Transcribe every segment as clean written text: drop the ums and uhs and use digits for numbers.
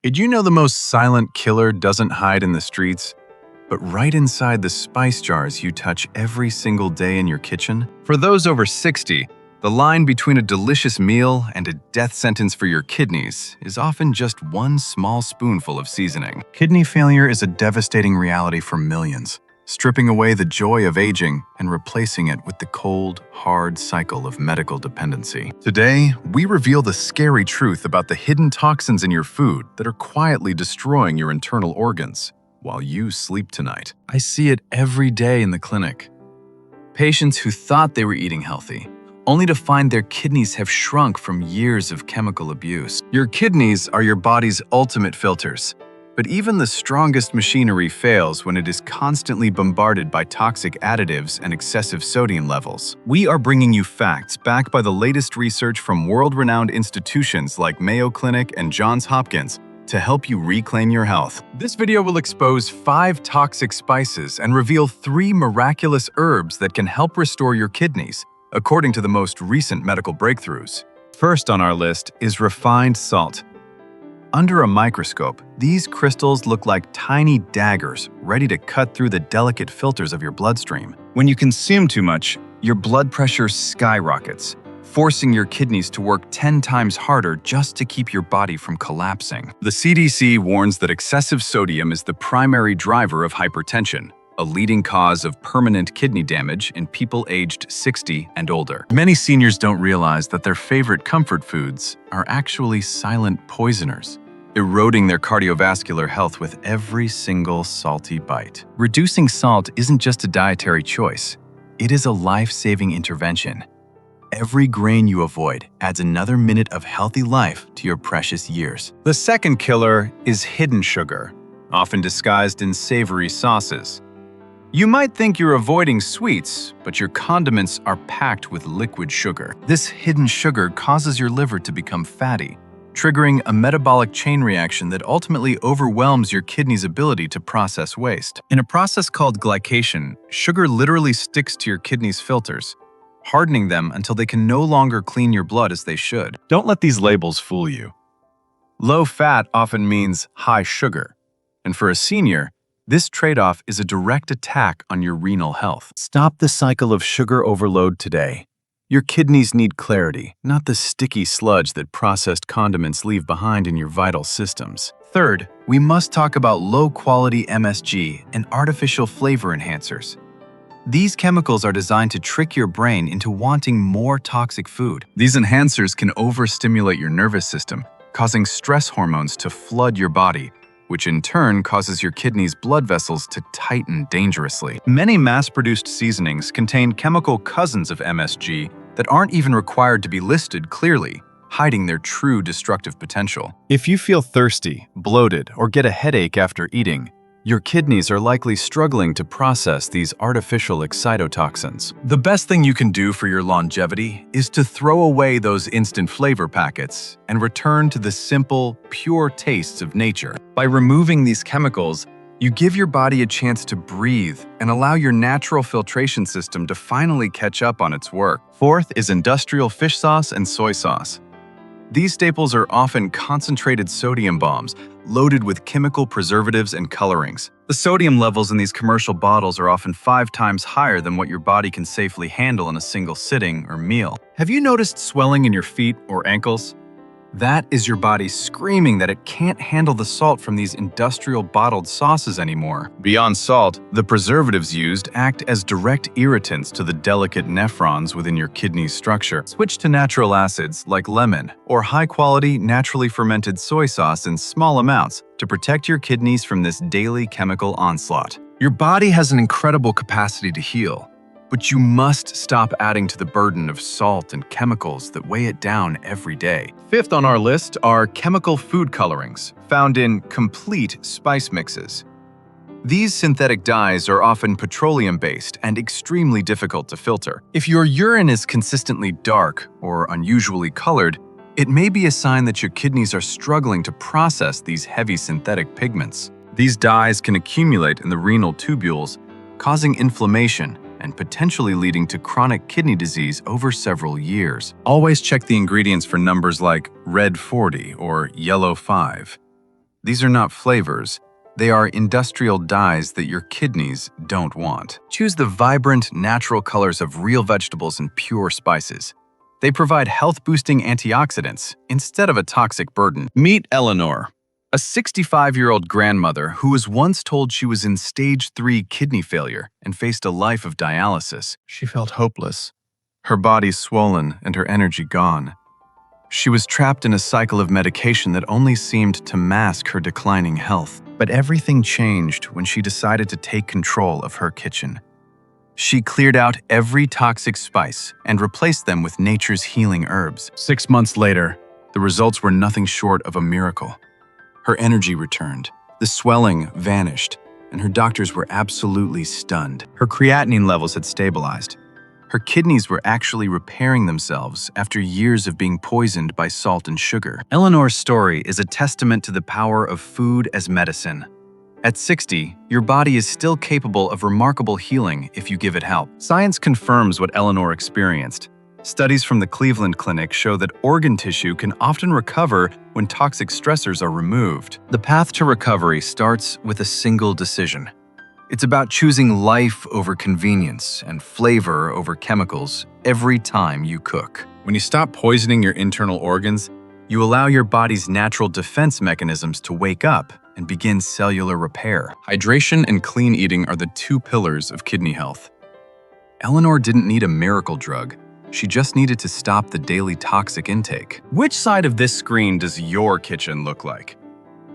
Did you know the most silent killer doesn't hide in the streets, but right inside the spice jars you touch every single day in your kitchen? For those over 60, the line between a delicious meal and a death sentence for your kidneys is often just one small spoonful of seasoning. Kidney failure is a devastating reality for millions, stripping away the joy of aging and replacing it with the cold, hard cycle of medical dependency. Today, we reveal the scary truth about the hidden toxins in your food that are quietly destroying your internal organs while you sleep tonight. I see it every day in the clinic. Patients who thought they were eating healthy, only to find their kidneys have shrunk from years of chemical abuse. Your kidneys are your body's ultimate filters. But even the strongest machinery fails when it is constantly bombarded by toxic additives and excessive sodium levels. We are bringing you facts backed by the latest research from world-renowned institutions like Mayo Clinic and Johns Hopkins to help you reclaim your health. This video will expose 5 toxic spices and reveal 3 miraculous herbs that can help restore your kidneys, according to the most recent medical breakthroughs. First on our list is refined salt. Under a microscope, these crystals look like tiny daggers ready to cut through the delicate filters of your bloodstream. When you consume too much, your blood pressure skyrockets, forcing your kidneys to work 10 times harder just to keep your body from collapsing. The CDC warns that excessive sodium is the primary driver of hypertension, a leading cause of permanent kidney damage in people aged 60 and older. Many seniors don't realize that their favorite comfort foods are actually silent poisoners, eroding their cardiovascular health with every single salty bite. Reducing salt isn't just a dietary choice, it is a life-saving intervention. Every grain you avoid adds another minute of healthy life to your precious years. The second killer is hidden sugar, often disguised in savory sauces. You might think you're avoiding sweets, but your condiments are packed with liquid sugar. This hidden sugar causes your liver to become fatty, triggering a metabolic chain reaction that ultimately overwhelms your kidney's ability to process waste. In a process called glycation, sugar literally sticks to your kidney's filters, hardening them until they can no longer clean your blood as they should. Don't let these labels fool you. Low fat often means high sugar, and for a senior, this trade-off is a direct attack on your renal health. Stop the cycle of sugar overload today. Your kidneys need clarity, not the sticky sludge that processed condiments leave behind in your vital systems. Third, we must talk about low-quality MSG and artificial flavor enhancers. These chemicals are designed to trick your brain into wanting more toxic food. These enhancers can overstimulate your nervous system, causing stress hormones to flood your body, which in turn causes your kidneys' blood vessels to tighten dangerously. Many mass-produced seasonings contain chemical cousins of MSG that aren't even required to be listed clearly, hiding their true destructive potential. If you feel thirsty, bloated, or get a headache after eating, your kidneys are likely struggling to process these artificial excitotoxins. The best thing you can do for your longevity is to throw away those instant flavor packets and return to the simple, pure tastes of nature. By removing these chemicals, you give your body a chance to breathe and allow your natural filtration system to finally catch up on its work. Fourth is industrial fish sauce and soy sauce. These staples are often concentrated sodium bombs, loaded with chemical preservatives and colorings. The sodium levels in these commercial bottles are often 5 times higher than what your body can safely handle in a single sitting or meal. Have you noticed swelling in your feet or ankles? That is your body screaming that it can't handle the salt from these industrial bottled sauces anymore. Beyond salt, the preservatives used act as direct irritants to the delicate nephrons within your kidney's structure. Switch to natural acids like lemon or high-quality, naturally fermented soy sauce in small amounts to protect your kidneys from this daily chemical onslaught. Your body has an incredible capacity to heal, but you must stop adding to the burden of salt and chemicals that weigh it down every day. Fifth on our list are chemical food colorings, found in complete spice mixes. These synthetic dyes are often petroleum-based and extremely difficult to filter. If your urine is consistently dark or unusually colored, it may be a sign that your kidneys are struggling to process these heavy synthetic pigments. These dyes can accumulate in the renal tubules, causing inflammation and potentially leading to chronic kidney disease over several years. Always check the ingredients for numbers like red 40 or yellow 5. These are not flavors. They are industrial dyes that your kidneys don't want. Choose the vibrant, natural colors of real vegetables and pure spices. They provide health-boosting antioxidants instead of a toxic burden. Meet Eleanor, a 65-year-old grandmother who was once told she was in stage 3 kidney failure and faced a life of dialysis. She felt hopeless. Her body swollen and her energy gone. She was trapped in a cycle of medication that only seemed to mask her declining health. But everything changed when she decided to take control of her kitchen. She cleared out every toxic spice and replaced them with nature's healing herbs. 6 months later, the results were nothing short of a miracle. Her energy returned, the swelling vanished, and her doctors were absolutely stunned. Her creatinine levels had stabilized. Her kidneys were actually repairing themselves after years of being poisoned by salt and sugar. Eleanor's story is a testament to the power of food as medicine. At 60, your body is still capable of remarkable healing if you give it help. Science confirms what Eleanor experienced. Studies from the Cleveland Clinic show that organ tissue can often recover when toxic stressors are removed. The path to recovery starts with a single decision. It's about choosing life over convenience and flavor over chemicals every time you cook. When you stop poisoning your internal organs, you allow your body's natural defense mechanisms to wake up and begin cellular repair. Hydration and clean eating are the 2 pillars of kidney health. Eleanor didn't need a miracle drug. She just needed to stop the daily toxic intake. Which side of this screen does your kitchen look like?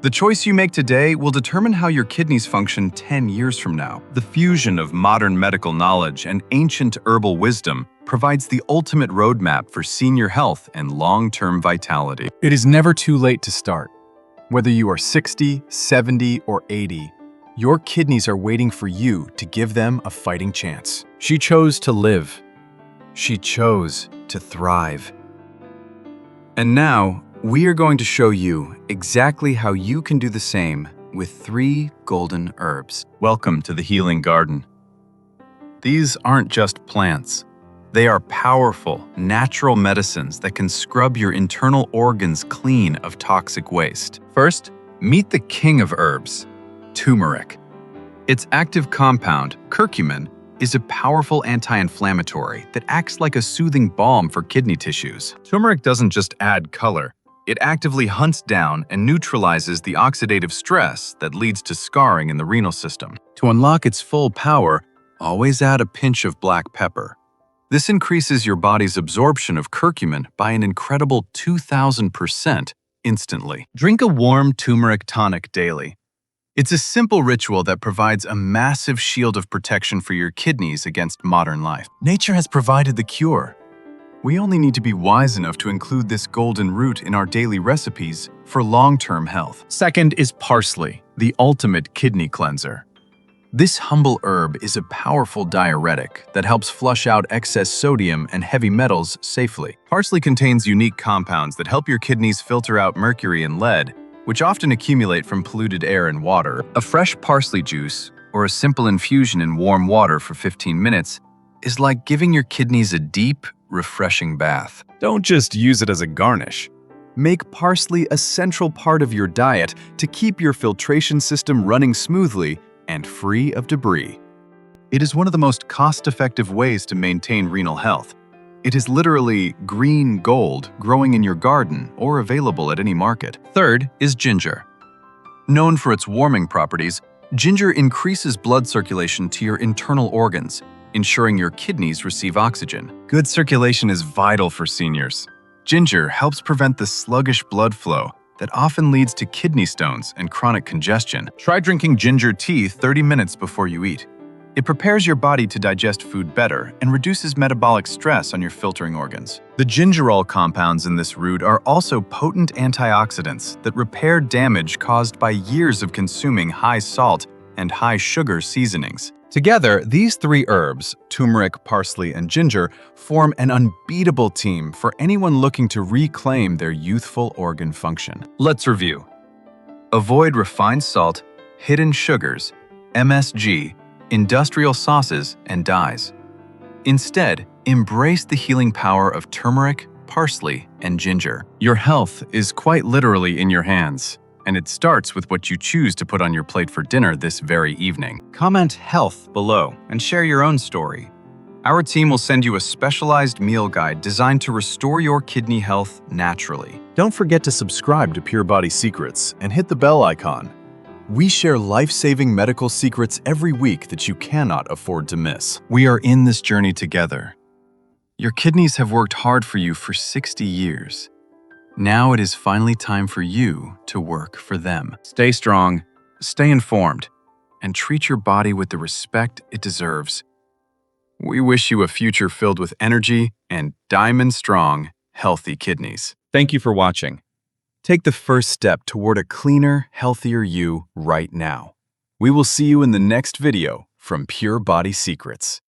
The choice you make today will determine how your kidneys function 10 years from now. The fusion of modern medical knowledge and ancient herbal wisdom provides the ultimate roadmap for senior health and long-term vitality. It is never too late to start. Whether you are 60, 70, or 80, your kidneys are waiting for you to give them a fighting chance. She chose to live. She chose to thrive. And now, we are going to show you exactly how you can do the same with 3 golden herbs. Welcome to the Healing Garden. These aren't just plants. They are powerful, natural medicines that can scrub your internal organs clean of toxic waste. First, meet the king of herbs, turmeric. Its active compound, curcumin, is a powerful anti-inflammatory that acts like a soothing balm for kidney tissues. Turmeric doesn't just add color. It actively hunts down and neutralizes the oxidative stress that leads to scarring in the renal system. To unlock its full power, always add a pinch of black pepper. This increases your body's absorption of curcumin by an incredible 2,000% instantly. Drink a warm turmeric tonic daily. It's a simple ritual that provides a massive shield of protection for your kidneys against modern life. Nature has provided the cure. We only need to be wise enough to include this golden root in our daily recipes for long-term health. Second is parsley, the ultimate kidney cleanser. This humble herb is a powerful diuretic that helps flush out excess sodium and heavy metals safely. Parsley contains unique compounds that help your kidneys filter out mercury and lead, which often accumulate from polluted air and water. A fresh parsley juice, or a simple infusion in warm water for 15 minutes, is like giving your kidneys a deep, refreshing bath. Don't just use it as a garnish. Make parsley a central part of your diet to keep your filtration system running smoothly and free of debris. It is one of the most cost-effective ways to maintain renal health. It is literally green gold growing in your garden or available at any market. Third is ginger. Known for its warming properties, ginger increases blood circulation to your internal organs, ensuring your kidneys receive oxygen. Good circulation is vital for seniors. Ginger helps prevent the sluggish blood flow that often leads to kidney stones and chronic congestion. Try drinking ginger tea 30 minutes before you eat. It prepares your body to digest food better and reduces metabolic stress on your filtering organs. The gingerol compounds in this root are also potent antioxidants that repair damage caused by years of consuming high salt and high sugar seasonings. Together, these 3 herbs, turmeric, parsley, and ginger, form an unbeatable team for anyone looking to reclaim their youthful organ function. Let's review. Avoid refined salt, hidden sugars, MSG, industrial sauces, and dyes. Instead, embrace the healing power of turmeric, parsley, and ginger. Your health is quite literally in your hands. And it starts with what you choose to put on your plate for dinner this very evening. Comment health below and share your own story. Our team will send you a specialized meal guide designed to restore your kidney health naturally. Don't forget to subscribe to Pure Body Secrets and hit the bell icon. We share life-saving medical secrets every week that you cannot afford to miss. We are in this journey together. Your kidneys have worked hard for you for 60 years. Now it is finally time for you to work for them. Stay strong, stay informed, and treat your body with the respect it deserves. We wish you a future filled with energy and diamond-strong, healthy kidneys. Thank you for watching. Take the first step toward a cleaner, healthier you right now. We will see you in the next video from Pure Body Secrets.